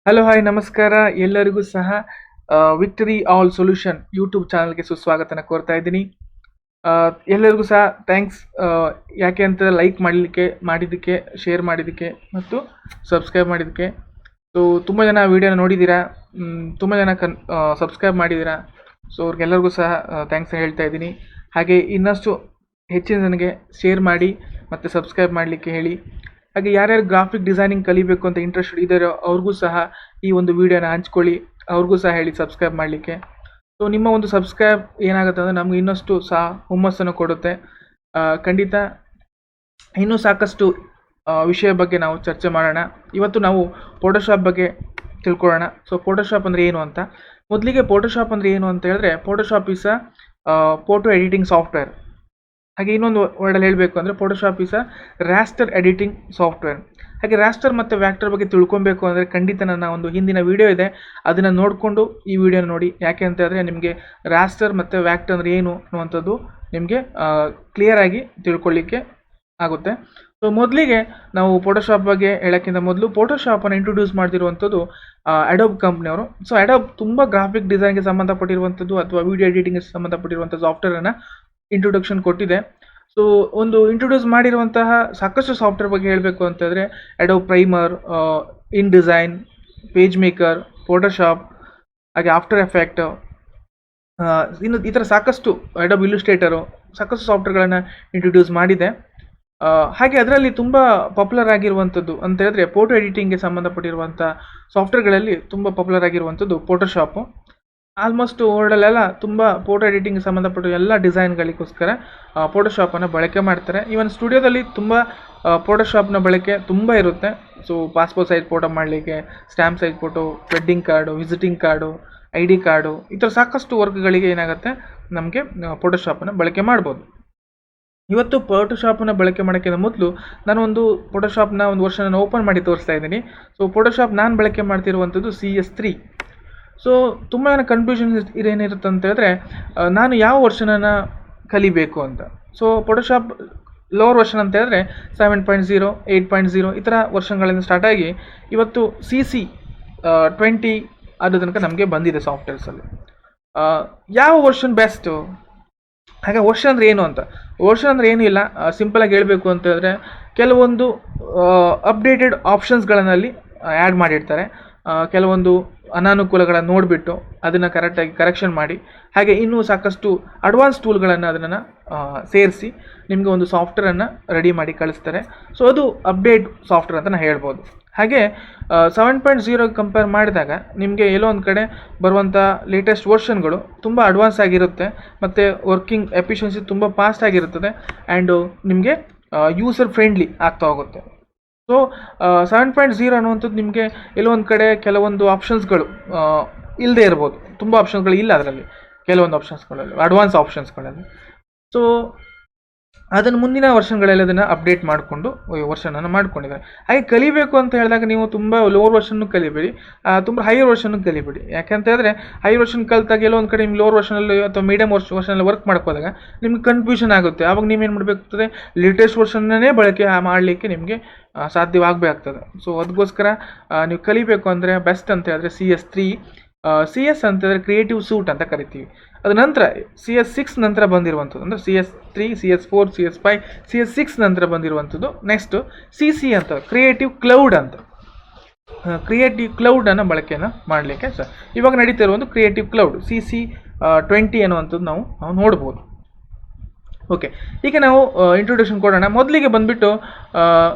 Hello hi ನಮಸ್ಕಾರ ಎಲ್ಲರಿಗೂ ಸಹ ವಿಕ್ಟರಿ ಆಲ್ ಸೊಲ್ಯೂಷನ್ ಯೂಟ್ಯೂಬ್ ಚಾನಲ್ಗೆ ಸುಸ್ವಾಗತನ ಕೋರ್ತಾ ಇದ್ದೀನಿ. ಎಲ್ಲರಿಗೂ ಸಹ ಥ್ಯಾಂಕ್ಸ್. ಯಾಕೆ ಅಂತ ಲೈಕ್ ಮಾಡಿದ್ದಕ್ಕೆ, ಶೇರ್ ಮಾಡಿದ್ದಕ್ಕೆ ಮತ್ತು ಸಬ್ಸ್ಕ್ರೈಬ್ ಮಾಡಿದ್ದಕ್ಕೆ. ಸೊ ತುಂಬ ಜನ ವೀಡಿಯೋನ ನೋಡಿದ್ದೀರಾ, ತುಂಬ ಜನ ಸಬ್ಸ್ಕ್ರೈಬ್ ಮಾಡಿದ್ದೀರಾ. ಸೊ ಅವ್ರಿಗೆಲ್ಲರಿಗೂ ಸಹ ಥ್ಯಾಂಕ್ಸ್ ಹೇಳ್ತಾ ಇದ್ದೀನಿ. ಹಾಗೆ ಇನ್ನಷ್ಟು ಹೆಚ್ಚಿನ ಜನಗೆ ಶೇರ್ ಮಾಡಿ ಮತ್ತು ಸಬ್ಸ್ಕ್ರೈಬ್ ಮಾಡಲಿಕ್ಕೆ ಹೇಳಿ. ಹಾಗೆ ಯಾರ್ಯಾರು ಗ್ರಾಫಿಕ್ ಡಿಸೈನಿಂಗ್ ಕಲಿಬೇಕು ಅಂತ ಇಂಟ್ರೆಸ್ಟ್ ಇದ್ದಾರೋ ಅವ್ರಿಗೂ ಸಹ ಈ ಒಂದು ವಿಡಿಯೋನ ಹಂಚ್ಕೊಳ್ಳಿ, ಅವ್ರಿಗೂ ಸಹ ಹೇಳಿ ಸಬ್ಸ್ಕ್ರೈಬ್ ಮಾಡಲಿಕ್ಕೆ. ಸೊ ನಿಮ್ಮ ಒಂದು ಸಬ್ಸ್ಕ್ರೈಬ್ ಏನಾಗುತ್ತೆ ಅಂದರೆ ನಮ್ಗೆ ಇನ್ನಷ್ಟು ಸಹ ಹುಮ್ಮಸ್ಸನ್ನು ಕೊಡುತ್ತೆ. ಖಂಡಿತ ಇನ್ನೂ ಸಾಕಷ್ಟು ವಿಷಯ ಬಗ್ಗೆ ನಾವು ಚರ್ಚೆ ಮಾಡೋಣ. ಇವತ್ತು ನಾವು ಫೋಟೋಶಾಪ್ ಬಗ್ಗೆ ತಿಳ್ಕೊಳ್ಳೋಣ. ಸೊ ಫೋಟೋಶಾಪ್ ಅಂದರೆ ಏನು ಅಂತ. ಮೊದಲಿಗೆ ಫೋಟೋಶಾಪ್ ಅಂದರೆ ಏನು ಅಂತ ಹೇಳಿದ್ರೆ, Photoshop is photo editing software. ಹಾಗೆ ಇನ್ನೊಂದು ವರ್ಡಲ್ಲಿ ಹೇಳಬೇಕು ಅಂದರೆ Photoshop is raster editing software. ಹಾಗೆ ರಾಸ್ಟರ್ ಮತ್ತು ವ್ಯಾಕ್ಟರ್ ಬಗ್ಗೆ ತಿಳ್ಕೊಬೇಕು ಅಂದರೆ ಖಂಡಿತ ನನ್ನ ಒಂದು ಹಿಂದಿನ ವಿಡಿಯೋ ಇದೆ, ಅದನ್ನು ನೋಡಿಕೊಂಡು ಈ ವಿಡಿಯೋನ ನೋಡಿ. ಯಾಕೆ ಅಂತ ಹೇಳಿದ್ರೆ ನಿಮಗೆ ರಾಸ್ಟರ್ ಮತ್ತು ವ್ಯಾಕ್ಟರ್ ಅಂದರೆ ಏನು ಅನ್ನುವಂಥದ್ದು ನಿಮಗೆ ಕ್ಲಿಯರಾಗಿ ತಿಳ್ಕೊಳ್ಳಿಕ್ಕೆ ಆಗುತ್ತೆ. ಸೊ ಮೊದಲಿಗೆ ನಾವು ಫೋಟೋಶಾಪ್ ಬಗ್ಗೆ ಹೇಳೋಕ್ಕಿಂತ ಮೊದಲು ಫೋಟೋಶಾಪನ್ನು ಇಂಟ್ರೊಡ್ಯೂಸ್ ಮಾಡ್ತಿರುವಂಥದ್ದು ಅಡೋಬ್ ಕಂಪ್ನಿಯವರು. ಸೊ ಅಡೋಬ್ ತುಂಬ ಗ್ರಾಫಿಕ್ ಡಿಸೈನ್ಗೆ ಸಂಬಂಧಪಟ್ಟಿರುವಂಥದ್ದು ಅಥವಾ ವಿಡಿಯೋ ಎಡಿಟಿಂಗ್ಗೆ ಸಂಬಂಧಪಟ್ಟಿರುವಂಥ ಸಾಫ್ಟ್ವೇರನ್ನು ಇಂಟ್ರೊಡಕ್ಷನ್ ಕೊಟ್ಟಿದೆ. ಸೊ ಒಂದು ಇಂಟ್ರೊಡ್ಯೂಸ್ ಮಾಡಿರುವಂತಹ ಸಾಕಷ್ಟು ಸಾಫ್ಟ್ವೇರ್ ಬಗ್ಗೆ ಹೇಳಬೇಕು ಅಂತಂದರೆ ಅಡೋಬ್ ಪ್ರೈಮರ್, ಇನ್ ಡಿಸೈನ್, ಪೇಜ್ ಮೇಕರ್, ಫೋಟೋಶಾಪ್, ಹಾಗೆ ಆಫ್ಟರ್ ಎಫೆಕ್ಟ್, ಇನ್ನು ಈ ಥರ ಸಾಕಷ್ಟು ಅಡೋಬ್ ಇಲ್ಲುಸ್ಟ್ರೇಟರು ಸಾಕಷ್ಟು ಸಾಫ್ಟ್ವೇರ್ಗಳನ್ನು ಇಂಟ್ರೊಡ್ಯೂಸ್ ಮಾಡಿದೆ. ಹಾಗೆ ಅದರಲ್ಲಿ ತುಂಬ ಪಾಪ್ಯುಲರ್ ಆಗಿರುವಂಥದ್ದು ಅಂತ ಹೇಳಿದ್ರೆ ಫೋಟೋ ಎಡಿಟಿಂಗ್ಗೆ ಸಂಬಂಧಪಟ್ಟಿರುವಂಥ ಸಾಫ್ಟ್ವೇರ್ಗಳಲ್ಲಿ ತುಂಬ ಪಾಪ್ಯುಲರ್ ಆಗಿರುವಂಥದ್ದು ಫೋಟೋಶಾಪು. ಆಲ್ಮೋಸ್ಟ್ ವರ್ಲ್ಡಲ್ಲೆಲ್ಲ ತುಂಬ ಫೋಟೋ ಎಡಿಟಿಂಗ್ಗೆ ಸಂಬಂಧಪಟ್ಟ ಎಲ್ಲ ಡಿಸೈನ್ಗಳಿಗೋಸ್ಕರ ಫೋಟೋಶಾಪನ್ನು ಬಳಕೆ ಮಾಡ್ತಾರೆ. ಈವನ್ ಸ್ಟುಡಿಯೋದಲ್ಲಿ ತುಂಬ ಫೋಟೋಶಾಪ್ನ ಬಳಕೆ ತುಂಬ ಇರುತ್ತೆ. ಸೊ ಪಾಸ್ಪೋರ್ಟ್ ಸೈಜ್ ಫೋಟೋ ಮಾಡಲಿಕ್ಕೆ, stamp size photo, wedding card, visiting card, ID card, ಈ ಥರ ಸಾಕಷ್ಟು ವರ್ಕ್ಗಳಿಗೆ ಏನಾಗುತ್ತೆ ನಮಗೆ ಫೋಟೋಶಾಪನ್ನು ಬಳಕೆ ಮಾಡ್ಬೋದು. ಇವತ್ತು ಫೋಟೋಶಾಪನ್ನು ಬಳಕೆ ಮಾಡೋಕ್ಕಿಂತ ಮೊದಲು ನಾನು ಒಂದು ಫೋಟೋಶಾಪ್ನ ಒಂದು ವರ್ಷನ ಓಪನ್ ಮಾಡಿ ತೋರಿಸ್ತಾ ಇದ್ದೀನಿ. ಸೊ ಫೋಟೋಶಾಪ್ ನಾನು ಬಳಕೆ ಮಾಡ್ತಿರುವಂಥದ್ದು CS3. ಸೊ ತುಂಬ ಕನ್ಫ್ಯೂಷನ್ ಇದೇನಿರುತ್ತೆ ಅಂತ ಹೇಳಿದ್ರೆ ನಾನು ಯಾವ ವರ್ಷನನ್ನು ಕಲಿಬೇಕು ಅಂತ. ಸೊ ಫೋಟೋಶಾಪ್ ಲೋವರ್ ವರ್ಷನ್ ಅಂತ ಹೇಳಿದ್ರೆ 7.0, 8.0 ಈ ಥರ ವರ್ಷಗಳಿಂದ ಸ್ಟಾರ್ಟ್ ಆಗಿ ಇವತ್ತು CC 20 ಅದು ತನಕ ನಮಗೆ ಬಂದಿದೆ ಸಾಫ್ಟ್ವೇರ್ಸಲ್ಲಿ. ಯಾವ ವರ್ಷನ್ ಬೆಸ್ಟು? ಹಾಗೆ ವರ್ಷನ್ ಅಂದರೆ ಏನು ಅಂತ. ವರ್ಷನ್ ಅಂದರೆ ಏನೂ ಇಲ್ಲ, ಸಿಂಪಲಾಗಿ ಹೇಳಬೇಕು ಅಂತ ಹೇಳಿದ್ರೆ ಕೆಲವೊಂದು ಅಪ್ಡೇಟೆಡ್ ಆಪ್ಷನ್ಸ್ಗಳಲ್ಲಿ ಆ್ಯಡ್ ಮಾಡಿರ್ತಾರೆ. ಕೆಲವೊಂದು ಅನಾನುಕೂಲಗಳನ್ನು ನೋಡಿಬಿಟ್ಟು ಅದನ್ನು ಕರೆಕ್ಟಾಗಿ ಕರೆಕ್ಷನ್ ಮಾಡಿ, ಹಾಗೆ ಇನ್ನೂ ಸಾಕಷ್ಟು ಅಡ್ವಾನ್ಸ್ ಟೂಲ್ಗಳನ್ನು ಅದನ್ನು ಸೇರಿಸಿ ನಿಮಗೆ ಒಂದು ಸಾಫ್ಟ್ವೇರನ್ನು ರೆಡಿ ಮಾಡಿ ಕಳಿಸ್ತಾರೆ. ಸೊ ಅದು ಅಪ್ಡೇಟ್ ಸಾಫ್ಟ್ವೇರ್ ಅಂತ ನಾನು ಹೇಳ್ಬೋದು. ಹಾಗೆ 7.0 ಕಂಪೇರ್ ಮಾಡಿದಾಗ ನಿಮಗೆ ಎಲ್ಲೋ ಒಂದು ಕಡೆ ಬರುವಂಥ ಲೇಟೆಸ್ಟ್ ವರ್ಷನ್ಗಳು ತುಂಬ ಅಡ್ವಾನ್ಸ್ ಆಗಿರುತ್ತೆ ಮತ್ತು ವರ್ಕಿಂಗ್ ಎಫಿಷಿಯನ್ಸಿ ತುಂಬ ಫಾಸ್ಟ್ ಆಗಿರುತ್ತದೆ ಆ್ಯಂಡು ನಿಮಗೆ ಯೂಸರ್ ಫ್ರೆಂಡ್ಲಿ ಆಗ್ತಾ ಹೋಗುತ್ತೆ. ಸೊ 7.0 ಅನ್ನುವಂಥದ್ದು ನಿಮಗೆ ಎಲ್ಲೋ ಒಂದು ಕಡೆ ಕೆಲವೊಂದು ಆಪ್ಷನ್ಸ್ಗಳು ಇಲ್ಲದೆ ಇರ್ಬೋದು. ತುಂಬ ಆಪ್ಷನ್ಸ್ಗಳು ಇಲ್ಲ ಅದರಲ್ಲಿ, ಕೆಲವೊಂದು ಆಪ್ಷನ್ಸ್ಗಳಲ್ಲಿ, ಅಡ್ವಾನ್ಸ್ ಆಪ್ಷನ್ಸ್ಗಳಲ್ಲಿ. ಸೊ ಅದನ್ನು ಮುಂದಿನ ವರ್ಷಗಳಲ್ಲಿ ಅದನ್ನು ಅಪ್ಡೇಟ್ ಮಾಡಿಕೊಂಡು ವರ್ಷನನ್ನು ಮಾಡ್ಕೊಂಡಿದ್ದಾರೆ. ಹಾಗೆ ಕಲಿಬೇಕು ಅಂತ ಹೇಳಿದಾಗ ನೀವು ತುಂಬ ಲೋವರ್ ವರ್ಷನ್ನು ಕಲಿಬೇಡಿ, ತುಂಬ ಹೈಯರ್ ವರ್ಷನ್ನು ಕಲಿಬೇಡಿ. ಯಾಕೆಂತ ಹೇಳಿದ್ರೆ ಹೈಯರ್ ವರ್ಷನ್ ಕಲಿತಾಗ ಎಲ್ಲೋ ಒಂದು ಕಡೆ ನಿಮ್ಮ ಲೋವರ್ ವರ್ಷನಲ್ಲಿ ಅಥವಾ ಮೀಡಿಯಮ್ ವರ್ಷನಲ್ಲಿ ವರ್ಕ್ ಮಾಡ್ಕೋದಾಗ ನಿಮ್ಗೆ ಕನ್ಫ್ಯೂಷನ್ ಆಗುತ್ತೆ. ಆವಾಗ ನೀವೇನು ಮಾಡಬೇಕಾಗ್ತದೆ, ಲೇಟೆಸ್ಟ್ ವರ್ಷನ್ನೇ ಬಳಕೆ ಮಾಡಲಿಕ್ಕೆ ನಿಮಗೆ ಸಾಧ್ಯವಾಗಬೇಕಾಗ್ತದೆ. ಸೊ ಅದಕ್ಕೋಸ್ಕರ ನೀವು ಕಲಿಬೇಕು ಅಂದರೆ ಬೆಸ್ಟ್ ಅಂತ ಹೇಳಿದ್ರೆ CS3. CS ಅಂತ ಹೇಳಿದ್ರೆ ಕ್ರಿಯೇಟಿವ್ ಸೂಟ್ ಅಂತ ಕರಿತೀವಿ. ಅದ ನಂತರ CS6 ನಂತರ ಬಂದಿರುವಂಥದ್ದು ಅಂದರೆ CS3, CS4, CS5, CS6 ನಂತರ ಬಂದಿರುವಂಥದ್ದು ನೆಕ್ಸ್ಟ್ CC ಅಂತ ಕ್ರಿಯೇಟಿವ್ ಕ್ಲೌಡ್ ಅಂತ. ಕ್ರಿಯೇಟಿವ್ ಕ್ಲೌಡನ್ನು ಬಳಕೆಯನ್ನು ಮಾಡಲಿಕ್ಕೆ ಸರ್ ಇವಾಗ ನಡೀತಾ ಇರುವಂಥ ಕ್ರಿಯೇಟಿವ್ ಕ್ಲೌಡ್ CC 20 ಅನ್ನುವಂಥದ್ದು ನಾವು ನೋಡ್ಬೋದು. ಓಕೆ, ಈಗ ನಾವು ಇಂಟ್ರೊಡಕ್ಷನ್ ಕೊಡೋಣ. ಮೊದಲಿಗೆ ಬಂದುಬಿಟ್ಟು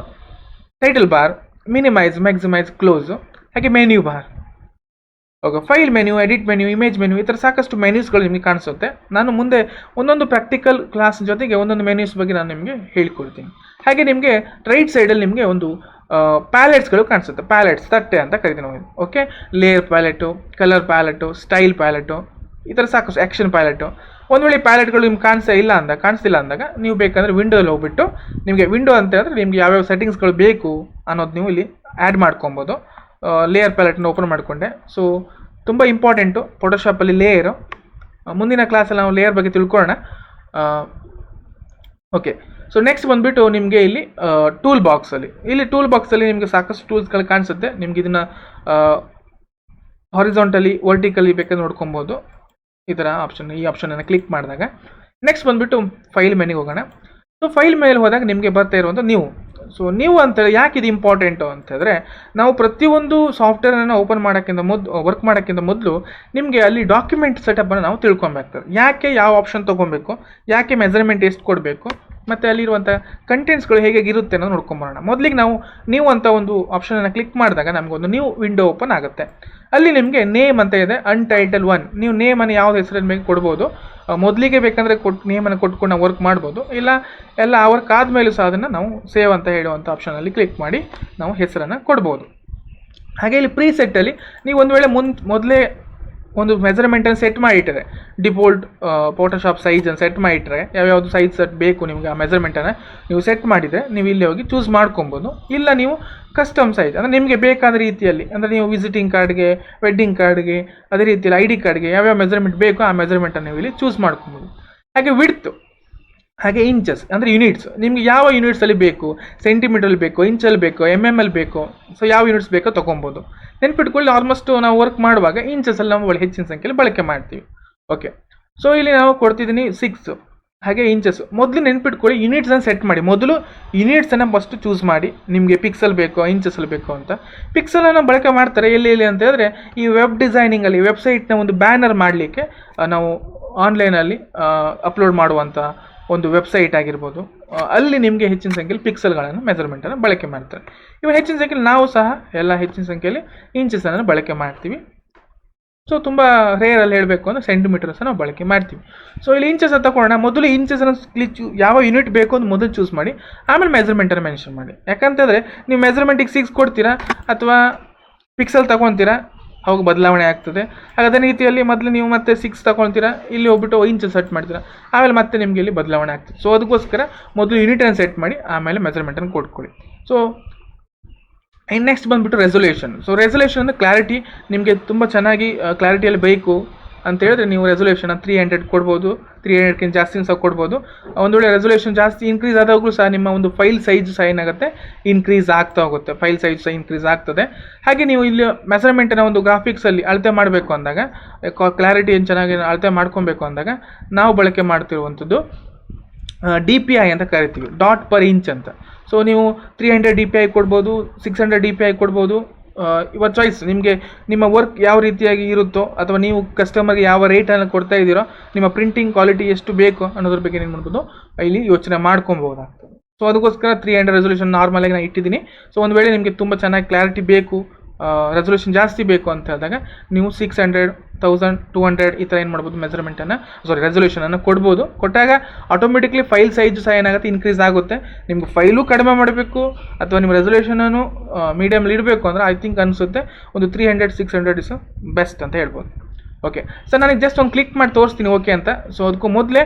title bar, minimize, maximize, close, ಹಾಗೆ menu bar, okay, file menu, edit menu, image menu, ಈ ಥರ ಸಾಕಷ್ಟು ಮೆನ್ಯೂಸ್ಗಳು ನಿಮಗೆ ಕಾಣಿಸುತ್ತೆ. ನಾನು ಮುಂದೆ ಒಂದೊಂದು ಪ್ರಾಕ್ಟಿಕಲ್ ಕ್ಲಾಸ್ ಜೊತೆಗೆ ಒಂದೊಂದು ಮೆನ್ಯೂಸ್ ಬಗ್ಗೆ ನಾನು ನಿಮಗೆ ಹೇಳ್ಕೊಡ್ತೀನಿ. ಹಾಗೆ ನಿಮಗೆ ರೈಟ್ ಸೈಡಲ್ಲಿ ನಿಮಗೆ ಒಂದು ಪ್ಯಾಲೆಟ್ಸ್ಗಳು ಕಾಣಿಸುತ್ತೆ. ಪ್ಯಾಲೆಟ್ಸ್ ತಟ್ಟೆ ಅಂತ ಕರಿತೀವಿ ನಾವು. ಓಕೆ, ಲೇಯರ್ ಪ್ಯಾಲೆಟು, ಕಲರ್ ಪ್ಯಾಲೆಟು, ಸ್ಟೈಲ್ ಪ್ಯಾಲೆಟು, ಈ ಥರ ಸಾಕಷ್ಟು ಆ್ಯಕ್ಷನ್ ಪ್ಯಾಲೆಟು. ಒಂದು ವೇಳೆ ಪ್ಯಾಲೆಟ್ಗಳು ನಿಮ್ಗೆ ಕಾಣಿಸ್ತಿಲ್ಲ ಅಂದಾಗ ನೀವು ಬೇಕಂದರೆ ವಿಂಡೋದಲ್ಲಿ ಹೋಗ್ಬಿಟ್ಟು ನಿಮಗೆ ವಿಂಡೋ ಅಂತ ಹೇಳಿದ್ರೆ ನಿಮಗೆ ಯಾವ್ಯಾವ ಸೆಟ್ಟಿಂಗ್ಸ್ಗಳು ಬೇಕು ಅನ್ನೋದು ನೀವು ಇಲ್ಲಿ ಆ್ಯಡ್ ಮಾಡ್ಕೊಬೋದು. ಲೇಯರ್ ಪ್ಯಾಲೆಟ್ನ ಓಪನ್ ಮಾಡಿಕೊಂಡೆ. ಸೊ ತುಂಬ ಇಂಪಾರ್ಟೆಂಟು ಫೋಟೋಶಾಪಲ್ಲಿ ಲೇಯರು. ಮುಂದಿನ ಕ್ಲಾಸಲ್ಲಿ ನಾವು ಲೇಯರ್ ಬಗ್ಗೆ ತಿಳ್ಕೊಳ್ಳೋಣ. ಓಕೆ, ಸೊ ನೆಕ್ಸ್ಟ್ ಬಂದುಬಿಟ್ಟು ನಿಮಗೆ ಇಲ್ಲಿ ಟೂಲ್ ಬಾಕ್ಸಲ್ಲಿ ನಿಮಗೆ ಸಾಕಷ್ಟು ಟೂಲ್ಸ್ಗಳು ಕಾಣಿಸುತ್ತೆ. ನಿಮ್ಗೆ ಇದನ್ನು ಹಾರಿಜಾಂಟಲಿ ವರ್ಟಿಕಲಿ ಬೇಕಾದ್ರೆ ನೋಡ್ಕೊಬೋದು. ಈ ಥರ ಈ ಆಪ್ಷನನ್ನು ಕ್ಲಿಕ್ ಮಾಡಿದಾಗ ನೆಕ್ಸ್ಟ್ ಬಂದುಬಿಟ್ಟು ಫೈಲ್ ಮೆನಿಗೆ ಹೋಗೋಣ. ಸೊ ಫೈಲ್ ಮೇಲೆ ಹೋದಾಗ ನಿಮಗೆ ಬರ್ತಾ ಇರುವಂಥ ನೀವು ಅಂತೇಳಿ ಯಾಕೆ ಇದು ಇಂಪಾರ್ಟೆಂಟು ಅಂತಂದರೆ, ನಾವು ಪ್ರತಿಯೊಂದು ಸಾಫ್ಟ್ವೇರನ್ನು ಓಪನ್ ಮಾಡೋಕ್ಕಿಂತ ವರ್ಕ್ ಮಾಡೋಕ್ಕಿಂತ ಮೊದಲು ನಿಮಗೆ ಅಲ್ಲಿ ಡಾಕ್ಯುಮೆಂಟ್ ಸೆಟಪ್ಪನ್ನು ನಾವು ತಿಳ್ಕೊಬೇಕಾಗ್ತದೆ. ಯಾಕೆ ಯಾವ ಆಪ್ಷನ್ ತೊಗೊಬೇಕು, ಯಾಕೆ ಮೆಜರ್ಮೆಂಟ್ ಎಷ್ಟು ಕೊಡಬೇಕು, ಮತ್ತು ಅಲ್ಲಿರುವಂಥ ಕಂಟೆಂಟ್ಸ್ಗಳು ಹೇಗೆ ಇರುತ್ತೆ ಅನ್ನೋದು ನೋಡ್ಕೊಂಬರೋಣ. ಮೊದಲಿಗೆ ನೀವು ಅಂತ ಒಂದು ಆಪ್ಷನನ್ನು ಕ್ಲಿಕ್ ಮಾಡಿದಾಗ ನಮಗೊಂದು ನ್ಯೂ ವಿಂಡೋ ಓಪನ್ ಆಗುತ್ತೆ. ಅಲ್ಲಿ ನಿಮಗೆ ನೇಮ್ ಅಂತ ಇದೆ, ಅನ್ಟೈಟಲ್ 1. ನೀವು ನೇಮನ್ನು ಯಾವ್ದು ಹೆಸರಲ್ಲಿ ಬೇಕು ಕೊಡ್ಬೋದು. ಮೊದಲಿಗೆ ಬೇಕಂದರೆ ನೇಮನ್ನು ಕೊಟ್ಕೊಂಡು ನಾವು ವರ್ಕ್ ಮಾಡ್ಬೋದು. ಇಲ್ಲ ಎಲ್ಲ ವರ್ಕ್ ಆದಮೇಲೂ ಸಹ ಅದನ್ನು ನಾವು ಸೇವ್ ಅಂತ ಹೇಳುವಂಥ ಆಪ್ಷನಲ್ಲಿ ಕ್ಲಿಕ್ ಮಾಡಿ ನಾವು ಹೆಸರನ್ನು ಕೊಡ್ಬೋದು. ಹಾಗೆ ಇಲ್ಲಿ ಪ್ರೀಸೆಟ್ಟಲ್ಲಿ ನೀವು ಒಂದು ವೇಳೆ ಮೊದಲೇ ಒಂದು ಮೆಜರ್ಮೆಂಟನ್ನು ಸೆಟ್ ಮಾಡಿಟ್ಟರೆ, ಡಿಫಾಲ್ಟ್ ಫೋಟೋಶಾಪ್ ಸೈಜನ್ನು ಸೆಟ್ ಮಾಡಿಟ್ಟರೆ, ಯಾವ್ಯಾವುದು ಸೈಜ್ ಸೆಟ್ ಬೇಕು ನಿಮಗೆ ಆ ಮೆಜರ್ಮೆಂಟನ್ನು ನೀವು ಸೆಟ್ ಮಾಡಿದರೆ ನೀವು ಇಲ್ಲಿ ಹೋಗಿ ಚೂಸ್ ಮಾಡ್ಕೊಬೋದು. ಇಲ್ಲ ನೀವು ಕಸ್ಟಮ್ ಸೈಜ್ ಅಂದರೆ ನಿಮಗೆ ಬೇಕಾದ ರೀತಿಯಲ್ಲಿ, ಅಂದರೆ ನೀವು ವಿಸಿಟಿಂಗ್ ಕಾರ್ಡ್ಗೆ, ವೆಡ್ಡಿಂಗ್ ಕಾರ್ಡ್ಗೆ, ಅದೇ ರೀತಿಯಲ್ಲಿ ID ಕಾರ್ಡ್ಗೆ ಯಾವ್ಯಾವ ಮೆಜರ್ಮೆಂಟ್ ಬೇಕೋ ಆ ಮೆಜರ್ಮೆಂಟನ್ನು ನೀವು ಇಲ್ಲಿ ಚೂಸ್ ಮಾಡ್ಕೊಬೋದು. ಹಾಗೆ ವಿಡ್ತ್, ಹಾಗೆ ಇಂಚಸ್ ಅಂದರೆ ಯೂನಿಟ್ಸ್, ನಿಮಗೆ ಯಾವ ಯೂನಿಟ್ಸಲ್ಲಿ ಬೇಕು, ಸೆಂಟಿಮೀಟ್ರಲ್ಲಿ ಬೇಕು, ಇಂಚಲ್ಲಿ ಬೇಕು, MM ಅಲ್ಲಿ ಬೇಕು, ಸೊ ಯಾವ ಯೂನಿಟ್ಸ್ ಬೇಕೋ ತೊಗೊಬೋದು. ನೆನ್ಪಿಟ್ಕೊಳ್ಳಿ, ಆಲ್ಮೋಸ್ಟ್ ನಾವು ವರ್ಕ್ ಮಾಡುವಾಗ ಇಂಚಸಲ್ಲಿ ನಾವು ಹೆಚ್ಚಿನ ಸಂಖ್ಯೆಯಲ್ಲಿ ಬಳಕೆ ಮಾಡ್ತೀವಿ. ಓಕೆ, ಸೊ ಇಲ್ಲಿ ನಾವು ಕೊಡ್ತಿದ್ದೀನಿ 6. ಹಾಗೆ ಇಂಚಸ್ ಮೊದಲು ನೆನ್ಪಿಟ್ಕೊಳ್ಳಿ, ಯೂನಿಟ್ಸನ್ನು ಸೆಟ್ ಮಾಡಿ. ಮೊದಲು ಯೂನಿಟ್ಸನ್ನು ಫಸ್ಟ್ ಚೂಸ್ ಮಾಡಿ, ನಿಮಗೆ ಪಿಕ್ಸಲ್ ಬೇಕೋ ಇಂಚಸಲ್ಲಿ ಬೇಕೋ ಅಂತ. ಪಿಕ್ಸಲನ್ನು ಬಳಕೆ ಮಾಡ್ತಾರೆ ಎಲ್ಲಿ ಅಂತ ಹೇಳಿದ್ರೆ, ಈ ವೆಬ್ ಡಿಸೈನಿಂಗಲ್ಲಿ ವೆಬ್ಸೈಟ್ನ ಒಂದು ಬ್ಯಾನರ್ ಮಾಡಲಿಕ್ಕೆ ನಾವು ಆನ್ಲೈನಲ್ಲಿ ಅಪ್ಲೋಡ್ ಮಾಡುವಂಥ ಒಂದು ವೆಬ್ಸೈಟ್ ಆಗಿರ್ಬೋದು, ಅಲ್ಲಿ ನಿಮಗೆ ಹೆಚ್ಚಿನ ಸಂಖ್ಯೆಯಲ್ಲಿ ಪಿಕ್ಸಲ್ಗಳನ್ನು ಮೆಜರ್ಮೆಂಟನ್ನು ಬಳಕೆ ಮಾಡ್ತಾರೆ. ಇವಾಗ ಹೆಚ್ಚಿನ ಸಂಖ್ಯೆಯಲ್ಲಿ ನಾವು ಸಹ ಎಲ್ಲ ಹೆಚ್ಚಿನ ಸಂಖ್ಯೆಯಲ್ಲಿ ಇಂಚಸನ್ನು ಬಳಕೆ ಮಾಡ್ತೀವಿ. ಸೊ ತುಂಬ ರೇರಲ್ಲಿ ಹೇಳಬೇಕು ಅಂದರೆ ಸೆಂಟಿಮೀಟರ್ಸ್ ನಾವು ಬಳಕೆ ಮಾಡ್ತೀವಿ. ಸೊ ಇಲ್ಲಿ ಇಂಚಸ್ ತಗೊಳ್ಳೋಣ. ಮೊದಲು ಇಂಚಸನ್ನು ಯಾವ ಯೂನಿಟ್ ಬೇಕು ಅಂತ ಮೊದಲು ಚೂಸ್ ಮಾಡಿ, ಆಮೇಲೆ ಮೆಜರ್ಮೆಂಟನ್ನು ಮೆನ್ಷನ್ ಮಾಡಿ. ಯಾಕಂತಂದರೆ ನೀವು ಮೆಜರ್ಮೆಂಟಿಗೆ 6 ಕೊಡ್ತೀರಾ ಅಥವಾ ಪಿಕ್ಸಲ್ ತಗೊತೀರಾ, ಅವಾಗ ಬದಲಾವಣೆ ಆಗ್ತದೆ. ಹಾಗೆ ಅದೇ ರೀತಿಯಲ್ಲಿ ಮೊದಲು ನೀವು ಮತ್ತೆ 6 ತಗೊಳ್ತೀರಾ, ಇಲ್ಲಿ ಹೋಗ್ಬಿಟ್ಟು ಇಂಚ್ ಸೆಟ್ ಮಾಡ್ತೀರಾ, ಆಮೇಲೆ ಮತ್ತೆ ನಿಮಗೆ ಇಲ್ಲಿ ಬದಲಾವಣೆ ಆಗ್ತದೆ. ಸೊ ಅದಕ್ಕೋಸ್ಕರ ಮೊದಲು ಯೂನಿಟನ್ನು ಸೆಟ್ ಮಾಡಿ ಆಮೇಲೆ ಮೆಜರ್ಮೆಂಟನ್ನು ಕೊಟ್ಕೊಳ್ಳಿ. ಸೊ ನೆಕ್ಸ್ಟ್ ಬಂದುಬಿಟ್ಟು ರೆಸೊಲ್ಯೂಷನ್. ಸೊ ರೆಸೊಲ್ಯೂಷನ್ ಅಂದರೆ ಕ್ಲಾರಿಟಿ, ನಿಮಗೆ ತುಂಬ ಚೆನ್ನಾಗಿ ಕ್ಲಾರಿಟಿಯಲ್ಲಿ ಬೇಕು ಅಂತ ಹೇಳಿದ್ರೆ ನೀವು ರೆಸೊಲ್ಯೂಷನ್ 300 ಕೊಡ್ಬೋದು, 300ಕ್ಕಿಂತ ಜಾಸ್ತಿ ಸಹ ಕೊಡ್ಬೋದು. ಒಂದು ವೇಳೆ ರೆಸೊಲ್ಯೂಷನ್ ಜಾಸ್ತಿ ಇನ್ಕ್ರೀಸ್ ಆದಾಗಲೂ ಸಹ ನಿಮ್ಮ ಒಂದು ಫೈಲ್ ಸೈಜ್ ಸಹ ಏನಾಗುತ್ತೆ, ಇನ್ಕ್ರೀಸ್ ಆಗ್ತಾ ಹೋಗುತ್ತೆ, ಫೈಲ್ ಸೈಜ್ ಸಹ ಇನ್ಕ್ರೀಸ್ ಆಗ್ತದೆ. ಹಾಗೆ ನೀವು ಇಲ್ಲಿ ಮೆಜರ್ಮೆಂಟನ್ನು ಒಂದು ಗ್ರಾಫಿಕ್ಸಲ್ಲಿ ಅಳತೆ ಮಾಡಬೇಕು ಅಂದಾಗ, ಕ್ಲಾರಿಟಿ ಏನು ಚೆನ್ನಾಗಿ ಅಳತೆ ಮಾಡ್ಕೊಬೇಕು ಅಂದಾಗ ನಾವು ಬಳಕೆ ಮಾಡ್ತಿರುವಂಥದ್ದು DPI ಅಂತ ಕರಿತೀವಿ, ಡಾಟ್ ಪರ್ ಇಂಚ್ ಅಂತ. ಸೊ ನೀವು 300 DPI ಕೊಡ್ಬೋದು, 600 DPI ಕೊಡ್ಬೋದು. ಯುವರ್ ಚಾಯ್ಸ್, ನಿಮಗೆ ನಿಮ್ಮ ವರ್ಕ್ ಯಾವ ರೀತಿಯಾಗಿ ಇರುತ್ತೋ ಅಥವಾ ನೀವು ಕಸ್ಟಮರ್ಗೆ ಯಾವ ರೇಟನ್ನು ಕೊಡ್ತಾ ಇದ್ದೀರೋ, ನಿಮ್ಮ ಪ್ರಿಂಟಿಂಗ್ ಕ್ವಾಲಿಟಿ ಎಷ್ಟು ಬೇಕು ಅನ್ನೋದ್ರ ಬಗ್ಗೆ ಏನು ಮಾಡ್ಬೋದು ಇಲ್ಲಿ ಯೋಚನೆ ಮಾಡ್ಕೊಬೋದಾಗ್ತದೆ. ಸೊ ಅದಕ್ಕೋಸ್ಕರ 300 ರೆಸೊಲ್ಯೂಷನ್ ನಾರ್ಮಲಾಗಿ ನಾನು ಇಟ್ಟಿದ್ದೀನಿ. ಸೊ ಒಂದು ವೇಳೆ ನಿಮಗೆ ತುಂಬ ಚೆನ್ನಾಗಿ ಕ್ಲಾರಿಟಿ ಬೇಕು, ರೆಸೊಲ್ಯೂಷನ್ ಜಾಸ್ತಿ ಬೇಕು ಅಂತ ಹೇಳಿದಾಗ ನೀವು 600, 1200 ಈ ಥರ ಏನು ಮಾಡ್ಬೋದು ರೆಸೊಲ್ಯೂಷನನ್ನು ಕೊಡ್ಬೋದು. ಕೊಟ್ಟಾಗ ಆಟೋಮೆಟಿಕ್ಲಿ ಫೈಲ್ ಸೈಜ್ ಸಹ ಏನಾಗುತ್ತೆ, ಇನ್ಕ್ರೀಸ್ ಆಗುತ್ತೆ. ನಿಮ್ಗೆ ಫೈಲು ಕಡಿಮೆ ಮಾಡಬೇಕು ಅಥವಾ ನಿಮ್ಮ ರೆಸೊಲ್ಯೂಷನನ್ನು ಮೀಡಿಯಮ್ಲಿ ಇಡಬೇಕು ಅಂದರೆ ಐ ಥಿಂಕ್ ಅನಿಸುತ್ತೆ ಒಂದು 300, 600 ಇಸ್ ಬೆಸ್ಟ್ ಅಂತ ಹೇಳ್ಬೋದು. ಓಕೆ, ಸರ್ ನನಗೆ ಜಸ್ಟ್ ಒಂದು ಕ್ಲಿಕ್ ಮಾಡಿ ತೋರಿಸ್ತೀನಿ ಓಕೆ ಅಂತ. ಸೊ ಅದಕ್ಕೂ ಮೊದಲೇ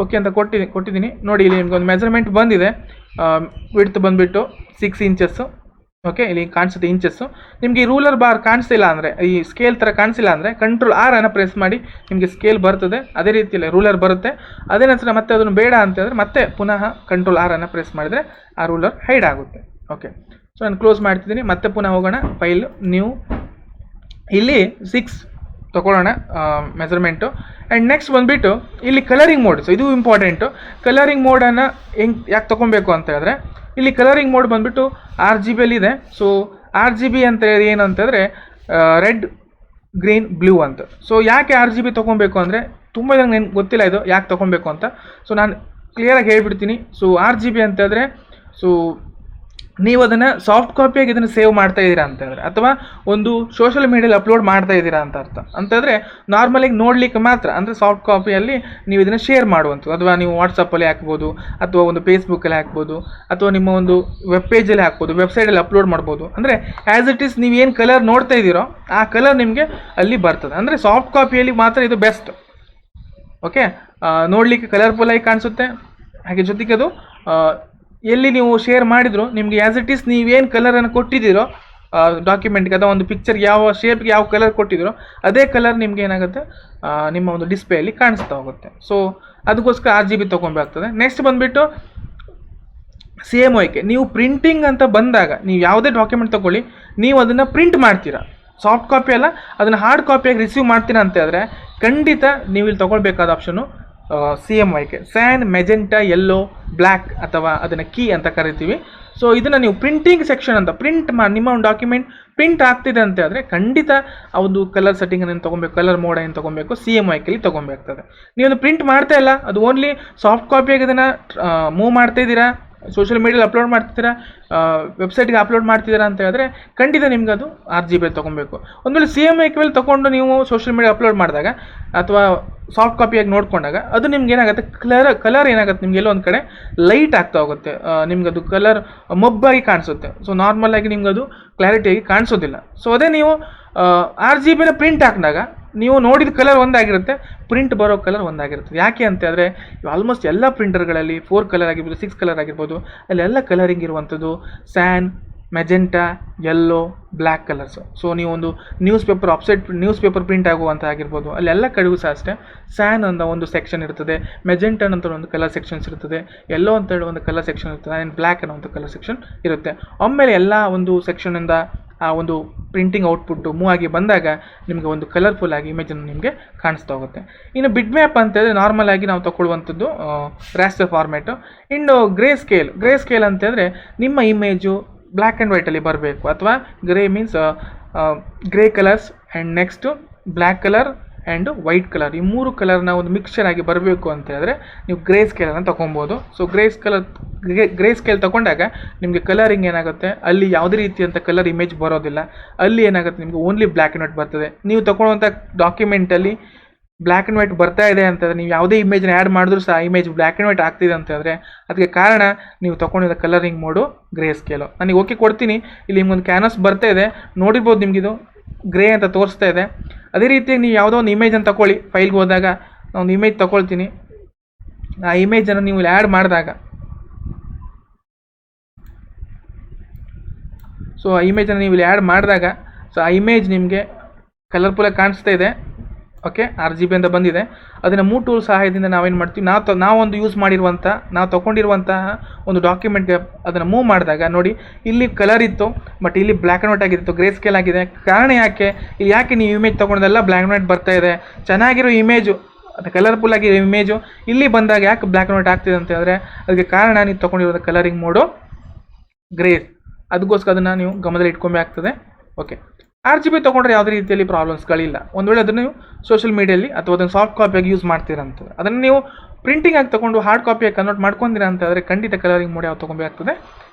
ಓಕೆ ಅಂತ ಕೊಟ್ಟಿದ್ದೀನಿ ನೋಡಿ. ಇಲ್ಲಿ ನಿಮ್ಗೆ ಒಂದು ಮೆಜರ್ಮೆಂಟ್ ಬಂದಿದೆ, ವಿಡ್ತ್ ಬಂದುಬಿಟ್ಟು 6 ಇಂಚಸ್ಸು. ಓಕೆ, ಇಲ್ಲಿ ಕಾಣಿಸುತ್ತೆ ಇಂಚಸ್ಸು. ನಿಮಗೆ ಈ ರೂಲರ್ ಬಾರ್ ಕಾಣಿಸ್ತಿಲ್ಲ ಅಂದರೆ, ಈ ಸ್ಕೇಲ್ ಥರ ಕಾಣಿಸಿಲ್ಲ ಅಂದರೆ Ctrl+R ಅನ್ನು ಪ್ರೆಸ್ ಮಾಡಿ ನಿಮಗೆ ಸ್ಕೇಲ್ ಬರ್ತದೆ. ಅದೇ ರೀತಿಯಲ್ಲಿ ರೂಲರ್ ಬರುತ್ತೆ. ಅದೇ ನಂತರ ಮತ್ತೆ ಅದನ್ನು ಬೇಡ ಅಂತ ಹೇಳಿದ್ರೆ ಮತ್ತೆ ಪುನಃ Ctrl+R ಅನ್ನು ಪ್ರೆಸ್ ಮಾಡಿದರೆ ಆ ರೂಲರ್ ಹೈಡ್ ಆಗುತ್ತೆ. ಓಕೆ, ಸೊ ನಾನು ಕ್ಲೋಸ್ ಮಾಡ್ತಿದ್ದೀನಿ. ಮತ್ತೆ ಪುನಃ ಹೋಗೋಣ, ಫೈಲ್ ನ್ಯೂ, ಇಲ್ಲಿ 6 ತೊಗೊಳ್ಳೋಣ ಮೆಜರ್ಮೆಂಟು. ಆ್ಯಂಡ್ ನೆಕ್ಸ್ಟ್ ಬಂದುಬಿಟ್ಟು ಇಲ್ಲಿ ಕಲರಿಂಗ್ ಮೋಡ್. ಸೊ ಇದು ಇಂಪಾರ್ಟೆಂಟು. ಕಲರಿಂಗ್ ಮೋಡನ್ನು ಯಾಕೆ ತೊಗೊಬೇಕು ಅಂತ ಹೇಳಿದ್ರೆ, ಇಲ್ಲಿ ಕಲರಿಂಗ್ ಮೋಡ್ ಬಂದುಬಿಟ್ಟು RGBಯಲ್ಲಿ ಇದೆ. ಸೊ RGB ಅಂತ ಹೇಳಿ ಏನು ಅಂತಂದರೆ ರೆಡ್, ಗ್ರೀನ್, ಬ್ಲೂ ಅಂತ. ಸೊ ಯಾಕೆ RGB ತೊಗೊಬೇಕು ಅಂದರೆ ತುಂಬ ಜನ ನನಗೆ ಗೊತ್ತಿಲ್ಲ ಇದು ಯಾಕೆ ತೊಗೊಬೇಕು ಅಂತ. ಸೊ ನಾನು ಕ್ಲಿಯರಾಗಿ ಹೇಳ್ಬಿಡ್ತೀನಿ. ಸೊ RGB ಅಂತಂದರೆ, ಸೊ ನೀವು ಅದನ್ನು ಸಾಫ್ಟ್ ಕಾಪಿಯಾಗಿ ಇದನ್ನು ಸೇವ್ ಮಾಡ್ತಾ ಇದ್ದೀರಾ ಅಂತಂದರೆ, ಅಥವಾ ಒಂದು ಸೋಷಿಯಲ್ ಮೀಡಿಯಲ್ಲಿ ಅಪ್ಲೋಡ್ ಮಾಡ್ತಾ ಇದ್ದೀರಾ ಅಂತ ಅರ್ಥ. ಅಂತಂದರೆ ನಾರ್ಮಲಾಗಿ ನೋಡಲಿಕ್ಕೆ ಮಾತ್ರ, ಅಂದರೆ ಸಾಫ್ಟ್ ಕಾಪಿಯಲ್ಲಿ ನೀವು ಇದನ್ನು ಶೇರ್ ಮಾಡುವಂಥದ್ದು, ಅಥವಾ ನೀವು ವಾಟ್ಸಪ್ಪಲ್ಲಿ ಹಾಕ್ಬೋದು, ಅಥವಾ ಒಂದು ಫೇಸ್ಬುಕ್ಕಲ್ಲಿ ಹಾಕ್ಬೋದು, ಅಥವಾ ನಿಮ್ಮ ಒಂದು ವೆಬ್ ಪೇಜಲ್ಲಿ ಹಾಕ್ಬೋದು, ವೆಬ್ಸೈಟಲ್ಲಿ ಅಪ್ಲೋಡ್ ಮಾಡ್ಬೋದು. ಅಂದರೆ ಆ್ಯಸ್ ಇಟ್ ಈಸ್ ನೀವು ಏನು ಕಲರ್ ನೋಡ್ತಾ ಇದ್ದೀರೋ ಆ ಕಲರ್ ನಿಮಗೆ ಅಲ್ಲಿ ಬರ್ತದೆ. ಅಂದರೆ ಸಾಫ್ಟ್ ಕಾಪಿಯಲ್ಲಿ ಮಾತ್ರ ಇದು ಬೆಸ್ಟ್. ಓಕೆ, ನೋಡಲಿಕ್ಕೆ ಕಲರ್ಫುಲ್ಲಾಗಿ ಕಾಣಿಸುತ್ತೆ. ಹಾಗೆ ಜೊತೆಗೆ ಅದು ಎಲ್ಲಿ ನೀವು ಶೇರ್ ಮಾಡಿದ್ರು ನಿಮಗೆ ಆ್ಯಸ್ ಇಟ್ ಈಸ್ ನೀವೇನು ಕಲರನ್ನು ಕೊಟ್ಟಿದ್ದೀರೋ ಡಾಕ್ಯುಮೆಂಟ್ಗೆ ಅಥವಾ ಒಂದು ಪಿಕ್ಚರ್ಗೆ ಯಾವ ಶೇಪ್ಗೆ ಯಾವ ಕಲರ್ ಕೊಟ್ಟಿದ್ದೀರೋ ಅದೇ ಕಲರ್ ನಿಮ್ಗೆ ಏನಾಗುತ್ತೆ ನಿಮ್ಮ ಒಂದು ಡಿಸ್ಪ್ಲೇಯಲ್ಲಿ ಕಾಣಿಸ್ತಾ ಹೋಗುತ್ತೆ. ಸೊ ಅದಕ್ಕೋಸ್ಕರ RGB ತೊಗೊಬೇಕಾಗ್ತದೆ. ನೆಕ್ಸ್ಟ್ ಬಂದುಬಿಟ್ಟು CMYK. ನೀವು ಪ್ರಿಂಟಿಂಗ್ ಅಂತ ಬಂದಾಗ ನೀವು ಯಾವುದೇ ಡಾಕ್ಯುಮೆಂಟ್ ತೊಗೊಳ್ಳಿ, ನೀವು ಅದನ್ನು ಪ್ರಿಂಟ್ ಮಾಡ್ತೀರಾ. ಸಾಫ್ಟ್ ಕಾಪಿ ಅಲ್ಲ, ಅದನ್ನು ಹಾರ್ಡ್ ಕಾಪಿಯಾಗಿ ರಿಸೀವ್ ಮಾಡ್ತೀನಿ ಅಂತ ಹೇಳಿದ್ರೆ ಖಂಡಿತ ನೀವು ಇಲ್ಲಿ ತೊಗೊಳ್ಬೇಕಾದ option CMYK, cyan, magenta, yellow, black ಅಥವಾ ಅದನ್ನು ಕೀ ಅಂತ ಕರಿತೀವಿ. ಸೊ ಇದನ್ನು ನೀವು ಪ್ರಿಂಟಿಂಗ್ ಸೆಕ್ಷನ್ ಅಂತ ಪ್ರಿಂಟ್ ನಿಮ್ಮ ಒಂದು ಡಾಕ್ಯುಮೆಂಟ್ ಪ್ರಿಂಟ್ ಆಗ್ತಿದೆ ಅಂತ ಹೇಳಿದ್ರೆ ಖಂಡಿತ ಆ ಒಂದು ಕಲರ್ ಸೆಟ್ಟಿಂಗನ್ನು ತೊಗೊಬೇಕು, ಕಲರ್ ಮೋಡ್ ಏನು ತೊಗೊಬೇಕು, CMYKಲಿ ತೊಗೊಬೇಕಾಗ್ತದೆ. ನೀವೊಂದು ಪ್ರಿಂಟ್ ಮಾಡ್ತಾ ಇಲ್ಲ, ಅದು ಓನ್ಲಿ ಸಾಫ್ಟ್ ಕಾಪಿಯಾಗಿ ಅದನ್ನು ಮೂವ್ ಮಾಡ್ತಾ ಇದ್ದೀರಾ, ಸೋಷಿಯಲ್ ಮೀಡಿಯಲ್ಲಿ ಅಪ್ಲೋಡ್ ಮಾಡ್ತಿದ್ದೀರಾ, ವೆಬ್ಸೈಟ್ಗೆ ಅಪ್ಲೋಡ್ ಮಾಡ್ತಿದ್ದೀರಾ ಅಂತ ಹೇಳಿದ್ರೆ ಖಂಡಿತ ನಿಮ್ಗೆ ಅದು RGB ತೊಗೊಬೇಕು. ಒಂದು ವೇಳೆ CMYK ತೊಗೊಂಡು ನೀವು ಸೋಷಿಯಲ್ ಮೀಡಿಯಾ ಅಪ್ಲೋಡ್ ಮಾಡಿದಾಗ ಅಥವಾ ಸಾಫ್ಟ್ ಕಾಪಿಯಾಗಿ ನೋಡ್ಕೊಂಡಾಗ ಅದು ನಿಮ್ಗೆ ಏನಾಗುತ್ತೆ, ಕಲರ್ ಏನಾಗುತ್ತೆ ನಿಮ್ಗೆ ಎಲ್ಲೋ ಒಂದು ಕಡೆ ಲೈಟ್ ಆಗ್ತಾ ಹೋಗುತ್ತೆ, ನಿಮ್ಗೆ ಅದು ಕಲರ್ ಮಬ್ಬಾಗಿ ಕಾಣಿಸುತ್ತೆ. ಸೊ ನಾರ್ಮಲ್ ಆಗಿ ನಿಮ್ಗೆ ಅದು ಕ್ಲಾರಿಟಿಯಾಗಿ ಕಾಣಿಸೋದಿಲ್ಲ. ಸೊ ಅದೇ ನೀವು RGBನ ಪ್ರಿಂಟ್ ಹಾಕಿದಾಗ ನೀವು ನೋಡಿದ ಕಲರ್ ಒಂದಾಗಿರುತ್ತೆ, ಪ್ರಿಂಟ್ ಬರೋ ಕಲರ್ ಒಂದಾಗಿರುತ್ತೆ. ಯಾಕೆ ಅಂತ ಹೇಳಿದ್ರೆ ಆಲ್ಮೋಸ್ಟ್ ಎಲ್ಲ ಪ್ರಿಂಟರ್ಗಳಲ್ಲಿ 4 ಕಲರ್ ಆಗಿರ್ಬೋದು, 6 ಕಲರ್ ಆಗಿರ್ಬೋದು, ಅಲ್ಲೆಲ್ಲ ಕಲರಿಂಗ್ ಇರುವಂಥದ್ದು San, magenta, yellow, black colours. So ನೀವೊಂದು ನ್ಯೂಸ್ ಪೇಪರ್ ಪ್ರಿಂಟ್ ಆಗುವಂಥ ಆಗಿರ್ಬೋದು, ಅಲ್ಲೆಲ್ಲ ಕಡೆಗೂ ಸಹ ಅಷ್ಟೇ ಸ್ಯಾನ್ ಅಂತ ಒಂದು ಸೆಕ್ಷನ್ ಇರ್ತದೆ, ಮೆಜೆಂಟಾ ಅಂತ ಒಂದು ಕಲರ್ ಸೆಕ್ಷನ್ಸ್ ಇರ್ತದೆ, ಯೆಲ್ಲೋ ಅಂತ ಹೇಳಿ ಒಂದು ಕಲರ್ ಸೆಕ್ಷನ್ ಇರ್ತದೆ, ಆ್ಯಂಡ್ ಬ್ಲ್ಯಾಕ್ ಅನ್ನೋ ಒಂದು ಕಲರ್ ಸೆಕ್ಷನ್ ಇರುತ್ತೆ. ಒಮ್ಮೆಲೆ ಎಲ್ಲ ಒಂದು ಸೆಕ್ಷನಿಂದ ಆ ಒಂದು ಪ್ರಿಂಟಿಂಗ್ ಔಟ್ಪುಟ್ಟು ಮೂವ್ ಆಗಿ ಬಂದಾಗ ನಿಮಗೆ ಒಂದು ಕಲರ್ಫುಲ್ ಆಗಿ ಇಮೇಜನ್ನು ನಿಮಗೆ ಕಾಣಿಸ್ತಾ ಹೋಗುತ್ತೆ. ಇನ್ನು ಬಿಡ್ ಮ್ಯಾಪ್ ಅಂತ ಹೇಳಿದ್ರೆ ನಾರ್ಮಲ್ ಆಗಿ ನಾವು ತಗೊಳ್ಳುವಂಥದ್ದು ರಾಸ್ಟರ್ ಫಾರ್ಮ್ಯಾಟು. ಇನ್ನು ಗ್ರೇ ಸ್ಕೇಲ್ ಅಂತ ಹೇಳಿದ್ರೆ ನಿಮ್ಮ ಇಮೇಜು ಬ್ಲ್ಯಾಕ್ ಆ್ಯಂಡ್ ವೈಟಲ್ಲಿ ಬರಬೇಕು, ಅಥವಾ grey means grey colours and next black colour and white colour, ಈ 3 ಕಲರ್ನ ಒಂದು ಮಿಕ್ಸ್ಚರ್ ಆಗಿ ಬರಬೇಕು ಅಂತ ಹೇಳಿದ್ರೆ ನೀವು ಗ್ರೇ ಸ್ಕೇಲನ್ನು ತೊಗೊಬೋದು. ಸೊ ಗ್ರೇ ಸ್ಕೇಲ್ ತೊಗೊಂಡಾಗ ನಿಮಗೆ ಕಲರಿಂಗ್ ಏನಾಗುತ್ತೆ, ಅಲ್ಲಿ ಯಾವುದೇ ರೀತಿಯಂಥ ಕಲರ್ ಇಮೇಜ್ ಬರೋದಿಲ್ಲ, ಅಲ್ಲಿ ಏನಾಗುತ್ತೆ ನಿಮಗೆ ಓನ್ಲಿ ಬ್ಲ್ಯಾಕ್ ಆ್ಯಂಡ್ ವೈಟ್ ಬರ್ತದೆ. ನೀವು ತೊಗೊಳ್ಳುವಂಥ ಡಾಕ್ಯುಮೆಂಟಲ್ಲಿ ಬ್ಲ್ಯಾಕ್ ಆ್ಯಂಡ್ ವೈಟ್ ಬರ್ತಾ ಇದೆ ಅಂತಂದರೆ ನೀವು ಯಾವುದೇ ಇಮೇಜ್ನ ಆ್ಯಡ್ ಮಾಡಿದ್ರೂ ಸಹ ಇಮೇಜ್ ಬ್ಲ್ಯಾಕ್ ಆ್ಯಂಡ್ ವೈಟ್ ಆಗ್ತಿದೆ ಅಂತ ಹೇಳಿದ್ರೆ ಅದಕ್ಕೆ ಕಾರಣ ನೀವು ತೊಗೊಂಡಿರೋ ಕಲರಿಂಗ್ ಮೋಡು ಗ್ರೇ ಸ್ಕೇಲು. ನನಗೆ ಓಕೆ ಕೊಡ್ತೀನಿ, ಇಲ್ಲಿ ನಿಮ್ಗೊಂದು ಕ್ಯಾನ್ವಾಸ್ ಬರ್ತಾ ಇದೆ ನೋಡಿರ್ಬೋದು, ನಿಮಗಿದು ಗ್ರೇ ಅಂತ ತೋರಿಸ್ತಾ ಇದೆ. ಅದೇ ರೀತಿಯಾಗಿ ನೀವು ಯಾವುದೋ ಒಂದು ಇಮೇಜನ್ನು ತಗೊಳ್ಳಿ, ಫೈಲ್ಗೆ ಹೋದಾಗ ನಾನು ಇಮೇಜ್ ತೊಗೊಳ್ತೀನಿ, ಆ ಇಮೇಜನ್ನು ನೀವು ಇಲ್ಲಿ ಆ್ಯಡ್ ಮಾಡಿದಾಗ ಸೊ ಆ ಇಮೇಜನ್ನು ನೀವು ಇಲ್ಲಿ ಆ್ಯಡ್ ಮಾಡಿದಾಗ ಸೊ ಆ ಇಮೇಜ್ ನಿಮಗೆ ಕಲರ್ಫುಲ್ಲಾಗಿ ಕಾಣಿಸ್ತಾ ಇದೆ. ಓಕೆ, RGB ಅಂತ ಬಂದಿದೆ. ಅದನ್ನು 3 ಟೂಲ್ ಸಹಾಯದಿಂದ ನಾವೇನು ಮಾಡ್ತೀವಿ, ನಾವೊಂದು ಯೂಸ್ ಮಾಡಿರುವಂಥ ನಾವು ತೊಗೊಂಡಿರುವಂತಹ ಒಂದು ಡಾಕ್ಯುಮೆಂಟ್ಗೆ ಅದನ್ನು ಮೂವ್ ಮಾಡಿದಾಗ ನೋಡಿ ಇಲ್ಲಿ ಕಲರ್ ಇತ್ತು, ಬಟ್ ಇಲ್ಲಿ ಬ್ಲ್ಯಾಕ್ ಆ್ಯಂಡ್ ವೈಟ್ ಆಗಿತ್ತು, ಗ್ರೇ ಸ್ಕೇಲ್ ಆಗಿದೆ. ಕಾರಣ ಯಾಕೆ ನೀವು ಇಮೇಜ್ ತೊಗೊಂಡೆಲ್ಲ ಬ್ಲ್ಯಾಕ್ ಆ್ಯಂಡ್ ವೈಟ್ ಬರ್ತಾ ಇದೆ, ಚೆನ್ನಾಗಿರೋ ಇಮೇಜು ಅದು ಕಲರ್ಫುಲ್ ಆಗಿರೋ ಇಮೇಜು ಇಲ್ಲಿ ಬಂದಾಗ ಯಾಕೆ ಬ್ಲ್ಯಾಕ್ ಆ್ಯಂಡ್ ವೈಟ್ ಆಗ್ತಿದೆ ಅಂತ ಹೇಳಿದ್ರೆ ಅದಕ್ಕೆ ಕಾರಣ ನೀವು ತೊಗೊಂಡಿರೋದು ಕಲರಿಂಗ್ ಮೋಡು ಗ್ರೇ. ಅದಕ್ಕೋಸ್ಕರ ಅದನ್ನು ನೀವು ಗಮನದಲ್ಲಿ ಇಟ್ಕೊಬೇಕಾಗ್ತದೆ. ಓಕೆ, RGB ತೊಗೊಂಡ್ರೆ ಯಾವುದೇ ರೀತಿಯಲ್ಲಿ ಪ್ರಾಬ್ಲಮ್ಸ್ಗಳಿಲ್ಲ. ಒಂದು ವೇಳೆ ಅದನ್ನು ನೀವು ಸೋಷಿಯಲ್ ಮೀಡಿಯಲ್ಲಿ ಅಥವಾ ಅದನ್ನು ಸಾಫ್ಟ್ ಕಾಪಿಯಾಗಿ ಯೂಸ್ ಮಾಡ್ತೀರಂತ ಅದನ್ನು ನೀವು ಪ್ರಿಂಟಿಂಗ್ ಆಗಿ ತೊಗೊಂಡು ಹಾರ್ಡ್ ಕಾಪಿಯಾಗಿ ಕನ್ವರ್ಟ್ ಮಾಡ್ಕೊಂಡಿರ ಅಂತಂದರೆ ಖಂಡಿತ ಕಲರಿಂಗ್ ಮೋಡ್ ಯಾವ್ದು ತೊಗೊಬೇಕಾಗ್ತದೆ,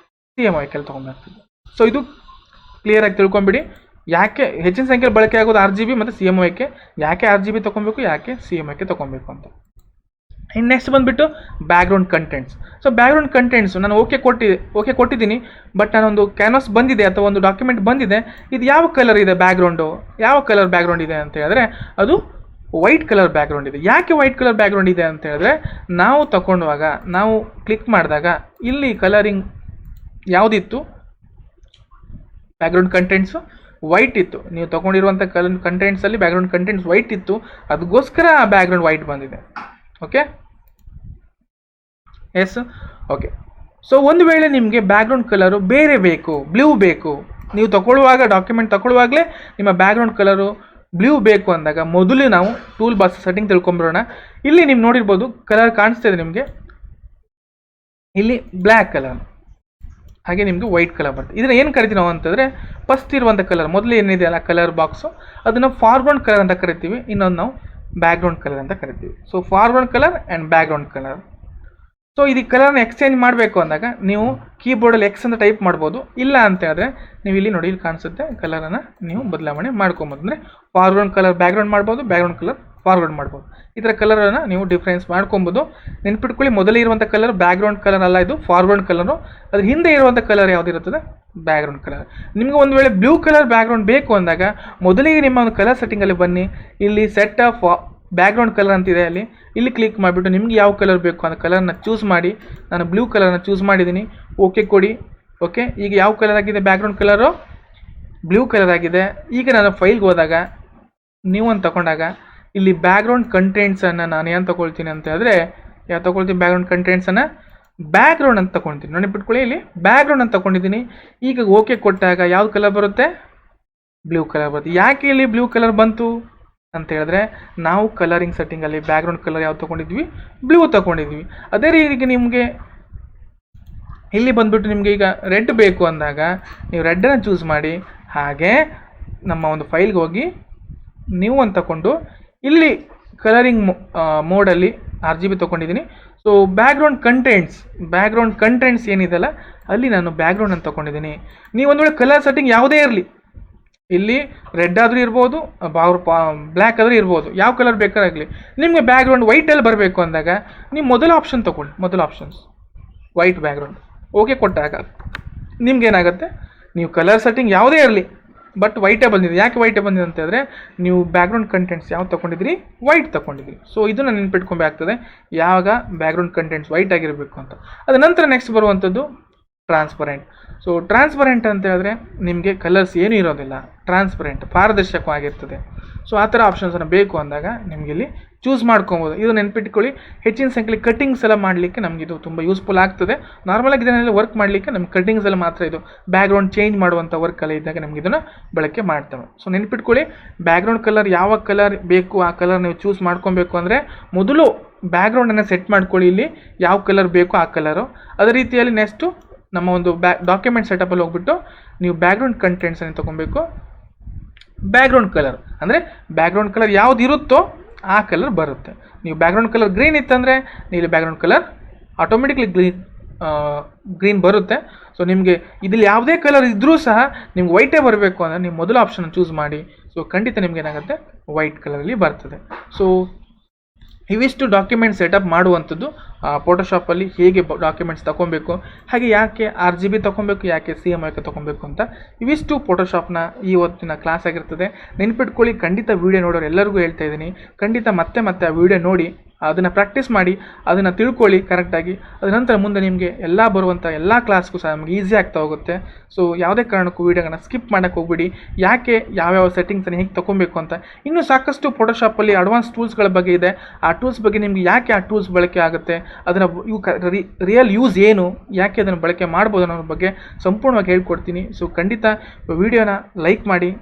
CMYK ತೊಗೊಬೇಕಾಗ್ತದೆ. ಸೊ ಇದು ಕ್ಲಿಯರಾಗಿ ತಿಳ್ಕೊಂಬಿಡಿ, ಯಾಕೆ ಹೆಚ್ಚಿನ ಸಂಖ್ಯೆಯಲ್ಲಿ ಬಳಕೆ ಆಗೋದು RGB ಮತ್ತು CMYK, ಯಾಕೆ RGB ತೊಗೊಬೇಕು, ಯಾಕೆ CMYK ತೊಗೊಬೇಕು ಅಂತ. ಇನ್ನು ನೆಕ್ಸ್ಟ್ ಬಂದುಬಿಟ್ಟು background contents. So background contents ನಾನು ಓಕೆ ಕೊಟ್ಟಿದ್ದೀನಿ, ಬಟ್ ನಾನೊಂದು ಕ್ಯಾನ್ವಾಸ್ ಬಂದಿದೆ ಅಥವಾ ಒಂದು ಡಾಕ್ಯುಮೆಂಟ್ ಬಂದಿದೆ, ಇದು ಯಾವ ಕಲರ್ ಇದೆ ಯಾವ ಕಲರ್ ಬ್ಯಾಕ್ಗ್ರೌಂಡ್ ಇದೆ ಅಂತ ಹೇಳಿದ್ರೆ ಅದು ವೈಟ್ ಕಲರ್ ಬ್ಯಾಕ್ಗ್ರೌಂಡ್ ಇದೆ. ಯಾಕೆ ವೈಟ್ ಕಲರ್ ಬ್ಯಾಕ್ಗ್ರೌಂಡ್ ಇದೆ ಅಂತ ಹೇಳಿದ್ರೆ ನಾವು ತಗೊಂಡಾಗ ನಾವು ಕ್ಲಿಕ್ ಮಾಡಿದಾಗ ಇಲ್ಲಿ ಕಲರಿಂಗ್ ಯಾವುದಿತ್ತು, ಬ್ಯಾಕ್ಗ್ರೌಂಡ್ ಕಂಟೆಂಟ್ಸು ವೈಟ್ ಇತ್ತು. ನೀವು ತೊಗೊಂಡಿರುವಂಥ ಕಂಟೆಂಟ್ಸಲ್ಲಿ ಬ್ಯಾಕ್ಗ್ರೌಂಡ್ ಕಂಟೆಂಟ್ಸ್ ವೈಟ್ ಇತ್ತು, ಅದಕ್ಕೋಸ್ಕರ ಆ ಬ್ಯಾಕ್ಗ್ರೌಂಡ್ ವೈಟ್ ಬಂದಿದೆ. Okay, yes, okay. ಸೊ ಒಂದು ವೇಳೆ ನಿಮಗೆ ಬ್ಯಾಕ್ಗ್ರೌಂಡ್ ಕಲರು ಬೇರೆ ಬೇಕು, ಬ್ಲೂ ಬೇಕು, ನೀವು ಡಾಕ್ಯುಮೆಂಟ್ ತಗೊಳ್ಳುವಾಗಲೇ ನಿಮ್ಮ ಬ್ಯಾಕ್ಗ್ರೌಂಡ್ ಕಲರು ಬ್ಲೂ ಬೇಕು ಅಂದಾಗ ಮೊದಲು ನಾವು ಟೂಲ್ ಬಾಕ್ಸ್ ಸೆಟ್ಟಿಂಗ್ ತಿಳ್ಕೊಂಬರೋಣ. ಇಲ್ಲಿ ನೀವು ನೋಡಿರ್ಬೋದು ಕಲರ್ ಕಾಣಿಸ್ತಾ ಇದೆ ನಿಮಗೆ, ಇಲ್ಲಿ ಬ್ಲ್ಯಾಕ್ ಕಲರ್, ಹಾಗೆ ನಿಮಗೆ ವೈಟ್ ಕಲರ್ ಬರ್ತದೆ. ಇದನ್ನು ಏನು ಕರಿತೀವಿ ನಾವು ಅಂತಂದರೆ ಫಸ್ಟ್ ಇರುವಂಥ ಕಲರ್, ಮೊದಲು ಏನಿದೆ ಅಲ್ಲ ಕಲರ್ ಬಾಕ್ಸು, ಅದನ್ನು ಫಾರ್ಗ್ರೌಂಡ್ ಕಲರ್ ಅಂತ ಕರಿತೀವಿ, ಇನ್ನೊಂದು ನಾವು ಬ್ಯಾಕ್ಗ್ರೌಂಡ್ ಕಲರ್ ಅಂತ ಕರಿತೀವಿ. So foreground colour and background colour. So ಇದು ಕಲರ್ನ ಎಕ್ಸ್ಚೇಂಜ್ ಮಾಡಬೇಕು ಅಂದಾಗ ನೀವು ಕೀಬೋರ್ಡಲ್ಲಿ X ಅಂತ ಟೈಪ್ ಮಾಡ್ಬೋದು, ಇಲ್ಲ ಅಂತ ಹೇಳಿದ್ರೆ ನೀವು ಇಲ್ಲಿ ನೋಡಿ ಇಲ್ಲಿ ಕಾಣಿಸುತ್ತೆ ಕಲರನ್ನು ನೀವು ಬದಲಾವಣೆ ಮಾಡ್ಕೊಬೋದು. ಅಂದರೆ ಫಾರ್ಗ್ರೌಂಡ್ ಕಲರ್ ಬ್ಯಾಕ್ಗ್ರೌಂಡ್ ಮಾಡ್ಬೋದು, ಬ್ಯಾಕ್ಗ್ರೌಂಡ್ ಕಲರ್ ಫಾರ್ವರ್ಡ್ ಮಾಡ್ಬೋದು. ಈ ಥರ ಕಲರನ್ನು ನೀವು ಡಿಫ್ರೆನ್ಸ್ ಮಾಡ್ಕೊಬೋದು. ನೆನ್ಪಿಟ್ಕೊಳ್ಳಿ, ಮೊದಲೇ ಇರುವಂಥ ಕಲರ್ ಬ್ಯಾಕ್ಗ್ರೌಂಡ್ ಕಲರ್ ಅಲ್ಲ, ಇದು ಫಾರ್ವರ್ಡ್ ಕಲರು. ಅದ್ರ ಹಿಂದೆ ಇರುವಂಥ ಕಲರ್ ಯಾವುದಿರುತ್ತದೆ, ಬ್ಯಾಕ್ಗ್ರೌಂಡ್ ಕಲರ್. ನಿಮಗೆ ಒಂದು ವೇಳೆ ಬ್ಲೂ ಕಲರ್ ಬ್ಯಾಕ್ಗ್ರೌಂಡ್ ಬೇಕು ಅಂದಾಗ ಮೊದಲಿಗೆ ನಿಮ್ಮ ಒಂದು ಕಲರ್ ಸೆಟ್ಟಿಂಗಲ್ಲಿ ಬನ್ನಿ, ಇಲ್ಲಿ ಸೆಟ್ ಆಫ್ ಬ್ಯಾಕ್ಗ್ರೌಂಡ್ ಕಲರ್ ಅಂತಿದೆ, ಇಲ್ಲಿ ಕ್ಲಿಕ್ ಮಾಡಿಬಿಟ್ಟು ನಿಮ್ಗೆ ಯಾವ ಕಲರ್ ಬೇಕು ಅನ್ನೋ ಕಲರ್ನ ಚೂಸ್ ಮಾಡಿ. ನಾನು ಬ್ಲೂ ಕಲರ್ನ ಚೂಸ್ ಮಾಡಿದ್ದೀನಿ, ಓಕೆ ಕೊಡಿ. ಓಕೆ, ಈಗ ಯಾವ ಕಲರ್ ಆಗಿದೆ, ಬ್ಯಾಕ್ಗ್ರೌಂಡ್ ಕಲರು ಬ್ಲೂ ಕಲರ್ ಆಗಿದೆ. ಈಗ ನಾನು ಫೈಲ್ಗೆ ಹೋದಾಗ ನೀವು ಒಂದು ತಗೊಂಡಾಗ ಇಲ್ಲಿ ಬ್ಯಾಕ್ಗ್ರೌಂಡ್ ಕಂಟೆಂಟ್ಸನ್ನು ನಾನು ಏನು ತೊಗೊಳ್ತೀನಿ ಅಂತ ಹೇಳಿದ್ರೆ, ಯಾವ ತೊಗೊಳ್ತೀನಿ, ಬ್ಯಾಕ್ಗ್ರೌಂಡ್ ಕಂಟೆಂಟ್ಸನ್ನು ಬ್ಯಾಕ್ಗ್ರೌಂಡ್ ಅಂತ ತೊಗೊಳ್ತೀನಿ. ನೋಡಿ ಬಿಟ್ಕೊಳ್ಳಿ, ಇಲ್ಲಿ ಬ್ಯಾಕ್ಗ್ರೌಂಡ್ ಅಂತ ತೊಗೊಂಡಿದ್ದೀನಿ. ಈಗ ಓಕೆ ಕೊಟ್ಟಾಗ ಯಾವ್ದು ಕಲರ್ ಬರುತ್ತೆ, ಬ್ಲೂ ಕಲರ್ ಬರುತ್ತೆ. ಯಾಕೆ ಇಲ್ಲಿ ಬ್ಲೂ ಕಲರ್ ಬಂತು ಅಂತ ಹೇಳಿದ್ರೆ ನಾವು ಕಲರಿಂಗ್ ಸೆಟ್ಟಿಂಗಲ್ಲಿ ಬ್ಯಾಕ್ಗ್ರೌಂಡ್ ಕಲರ್ ಯಾವ್ದು ತೊಗೊಂಡಿದ್ವಿ, ಬ್ಲೂ ತೊಗೊಂಡಿದ್ವಿ. ಅದೇ ರೀತಿ ನಿಮಗೆ ಇಲ್ಲಿ ಬಂದ್ಬಿಟ್ಟು ನಿಮಗೆ ಈಗ ರೆಡ್ ಬೇಕು ಅಂದಾಗ ನೀವು ರೆಡ್ಡನ್ನು ಚೂಸ್ ಮಾಡಿ, ಹಾಗೆ ನಮ್ಮ ಒಂದು ಫೈಲ್ಗೆ ಹೋಗಿ ನೀವು ಅಂತ ತಗೊಂಡು ಇಲ್ಲಿ ಕಲರಿಂಗ್ ಮೋಡಲ್ಲಿ RGB ತೊಗೊಂಡಿದ್ದೀನಿ. ಸೊ ಬ್ಯಾಕ್ಗ್ರೌಂಡ್ ಕಂಟೆಂಟ್ಸ್ ಏನಿದೆಲ್ಲ ಅಲ್ಲಿ ನಾನು ಬ್ಯಾಕ್ಗ್ರೌಂಡ್ ಅಂತ ತೊಗೊಂಡಿದ್ದೀನಿ. ನೀವು ಒಂದು ವೇಳೆ ಕಲರ್ ಸೆಟ್ಟಿಂಗ್ ಯಾವುದೇ ಇರಲಿ, ಇಲ್ಲಿ ರೆಡ್ ಆದರೂ ಇರ್ಬೋದು, ಬ್ಲ್ಯಾಕ್ ಆದರೂ ಇರ್ಬೋದು, ಯಾವ ಕಲರ್ ಬೇಕಾಗಲಿ, ನಿಮಗೆ ಬ್ಯಾಕ್ಗ್ರೌಂಡ್ ವೈಟಲ್ಲಿ ಬರಬೇಕು ಅಂದಾಗ ನೀವು ಮೊದಲ ಆಪ್ಷನ್ಸ್ ವೈಟ್ ಬ್ಯಾಕ್ಗ್ರೌಂಡ್ ಓಕೆ ಕೊಟ್ಟಾಗ ನಿಮ್ಗೇನಾಗುತ್ತೆ, ನೀವು ಕಲರ್ ಸೆಟ್ಟಿಂಗ್ ಯಾವುದೇ ಇರಲಿ ಬಟ್ ವೈಟೇ ಬಂದಿದೆ. ಯಾಕೆ ವೈಟೇ ಬಂದಿದೆ ಅಂತ ಹೇಳಿದ್ರೆ ನೀವು ಬ್ಯಾಕ್ಗ್ರೌಂಡ್ ಕಂಟೆಂಟ್ಸ್ ಯಾವ್ದು ತೊಗೊಂಡಿದ್ರಿ, ವೈಟ್ ತೊಗೊಂಡಿದ್ರಿ. ಸೊ ಇದನ್ನು ನೆನ್ಪಿಟ್ಕೊಬೇಕಾಗ್ತದೆ, ಯಾವಾಗ ಬ್ಯಾಕ್ಗ್ರೌಂಡ್ ಕಂಟೆಂಟ್ಸ್ ವೈಟ್ ಆಗಿರಬೇಕು ಅಂತ. ಅದ ನಂತರ ನೆಕ್ಸ್ಟ್ ಬರುವಂಥದ್ದು ಟ್ರಾನ್ಸ್ಪರೆಂಟ್. ಸೊ ಟ್ರಾನ್ಸ್ಪರೆಂಟ್ ಅಂತ ಹೇಳಿದ್ರೆ ನಿಮಗೆ ಕಲರ್ಸ್ ಏನೂ ಇರೋದಿಲ್ಲ, ಟ್ರಾನ್ಸ್ಪರೆಂಟ್ ಪಾರದರ್ಶಕವಾಗಿರ್ತದೆ. ಸೊ ಆ ಥರ ಆಪ್ಷನ್ಸನ್ನು ಬೇಕು ಅಂದಾಗ ನಿಮಗೆ ಇಲ್ಲಿ ಚೂಸ್ ಮಾಡ್ಕೊಬೋದು. ಇದು ನೆನ್ಪಿಟ್ಕೊಳ್ಳಿ, ಹೆಚ್ಚಿನ ಸಂಖ್ಯೆಯಲ್ಲಿ ಕಟ್ಟಿಂಗ್ಸ್ ಎಲ್ಲ ಮಾಡಲಿಕ್ಕೆ ನಮಗೆ ಇದು ತುಂಬ ಯೂಸ್ಫುಲ್ ಆಗ್ತದೆ. ನಾರ್ಮಲಾಗಿ ಇದನ್ನೆಲ್ಲ ವರ್ಕ್ ಮಾಡಲಿಕ್ಕೆ ನಮ್ಗೆ ಕಟ್ಟಿಂಗ್ಸ್ ಎಲ್ಲ ಮಾತ್ರ ಇದು ಬ್ಯಾಕ್ಗ್ರೌಂಡ್ ಚೇಂಜ್ ಮಾಡುವಂಥ ವರ್ಕೆಲ್ಲ ಇದ್ದಾಗ ನಮ್ಗೆ ಇದನ್ನು ಬಳಕೆ ಮಾಡ್ತೇವೆ. ಸೊ ನೆನ್ಪಿಟ್ಕೊಳ್ಳಿ, ಬ್ಯಾಕ್ಗ್ರೌಂಡ್ ಕಲರ್ ಯಾವ ಕಲರ್ ಬೇಕು ಆ ಕಲರ್ ನೀವು ಚೂಸ್ ಮಾಡ್ಕೊಬೇಕು ಅಂದರೆ ಮೊದಲು ಬ್ಯಾಕ್ಗ್ರೌಂಡನ್ನು ಸೆಟ್ ಮಾಡ್ಕೊಳ್ಳಿ, ಇಲ್ಲಿ ಯಾವ ಕಲರ್ ಬೇಕು ಆ ಕಲರು. ಅದೇ ರೀತಿಯಲ್ಲಿ ನೆಕ್ಸ್ಟು ನಮ್ಮ ಒಂದು ಡಾಕ್ಯುಮೆಂಟ್ ಸೆಟಪಲ್ಲಿ ಹೋಗ್ಬಿಟ್ಟು ನೀವು ಬ್ಯಾಕ್ಗ್ರೌಂಡ್ ಕಂಟೆಂಟ್ಸನ್ನು ತೊಗೊಬೇಕು. ಬ್ಯಾಕ್ಗ್ರೌಂಡ್ ಕಲರ್ ಅಂದರೆ ಬ್ಯಾಕ್ಗ್ರೌಂಡ್ ಕಲರ್ ಯಾವ್ದು ಇರುತ್ತೋ ಆ ಕಲರ್ ಬರುತ್ತೆ. ನೀವು ಬ್ಯಾಕ್ಗ್ರೌಂಡ್ ಕಲರ್ ಗ್ರೀನ್ ಇತ್ತಂದರೆ ಇಲ್ಲಿ ಬ್ಯಾಕ್ಗ್ರೌಂಡ್ ಕಲರ್ ಆಟೋಮೆಟಿಕ್ಲಿ ಗ್ರೀನ್ ಬರುತ್ತೆ. ಸೊ ನಿಮಗೆ ಇದ್ರಲ್ಲಿ ಯಾವುದೇ ಕಲರ್ ಇದ್ದರೂ ಸಹ ನಿಮ್ಗೆ ವೈಟೇ ಬರಬೇಕು ಅಂದರೆ ನೀವು ಮೊದಲ ಆಪ್ಷನ್ ಚೂಸ್ ಮಾಡಿ. ಸೊ ಖಂಡಿತ ನಿಮ್ಗೆ ಏನಾಗುತ್ತೆ, ವೈಟ್ ಕಲರಲ್ಲಿ ಬರ್ತದೆ. ಸೊ ಇವಿಷ್ಟು ಡಾಕ್ಯುಮೆಂಟ್ ಸೆಟಪ್ ಮಾಡುವಂಥದ್ದು ಫೋಟೋಶಾಪಲ್ಲಿ ಹೇಗೆ ಡಾಕ್ಯುಮೆಂಟ್ಸ್ ತೊಗೊಬೇಕು, ಹಾಗೆ ಯಾಕೆ RGB ತೊಗೊಬೇಕು, ಯಾಕೆ CMYK ತೊಗೊಬೇಕು ಅಂತ ಇವಿಷ್ಟು ಫೋಟೋಶಾಪ್ನ ಈ ಹೊತ್ತಿನ ಕ್ಲಾಸ್ ಆಗಿರ್ತದೆ. ನೆನ್ಪಿಟ್ಕೊಳ್ಳಿ, ಖಂಡಿತ ವೀಡಿಯೋ ನೋಡೋರು ಎಲ್ಲರಿಗೂ ಹೇಳ್ತಾ ಇದ್ದೀನಿ, ಖಂಡಿತ ಮತ್ತೆ ಆ ವೀಡಿಯೋ ನೋಡಿ ಅದನ್ನು ಪ್ರಾಕ್ಟೀಸ್ ಮಾಡಿ, ಅದನ್ನು ತಿಳ್ಕೊಳ್ಳಿ ಕರೆಕ್ಟಾಗಿ. ಅದ ನಂತರ ಮುಂದೆ ನಿಮಗೆ ಬರುವಂಥ ಎಲ್ಲ ಕ್ಲಾಸ್ಗೂ ಸಹ ನಮಗೆ ಈಸಿ ಆಗ್ತಾ ಹೋಗುತ್ತೆ. ಸೊ ಯಾವುದೇ ಕಾರಣಕ್ಕೂ ವೀಡಿಯೋನ ಸ್ಕಿಪ್ ಮಾಡೋಕ್ಕೆ ಹೋಗ್ಬಿಡಿ. ಯಾಕೆ ಯಾವ್ಯಾವ ಸೆಟ್ಟಿಂಗ್ಸನ್ನು ಹೇಗೆ ತೊಗೊಬೇಕು ಅಂತ ಇನ್ನೂ ಸಾಕಷ್ಟು ಫೋಟೋಶಾಪಲ್ಲಿ ಅಡ್ವಾನ್ಸ್ ಟೂಲ್ಸ್ಗಳ ಬಗ್ಗೆ ಇದೆ. ಆ ಟೂಲ್ಸ್ ಬಗ್ಗೆ ನಿಮಗೆ ಯಾಕೆ ಆ ಟೂಲ್ಸ್ ಬಳಕೆ ಆಗುತ್ತೆ, ಅದನ್ನು ರಿಯಲ್ ಯೂಸ್ ಏನು, ಯಾಕೆ ಅದನ್ನು ಬಳಕೆ ಮಾಡ್ಬೋದು ಅನ್ನೋ ಬಗ್ಗೆ ಸಂಪೂರ್ಣವಾಗಿ ಹೇಳ್ಕೊಡ್ತೀನಿ. ಸೊ ಖಂಡಿತ ವಿಡಿಯೋನ ಲೈಕ್ ಮಾಡಿ,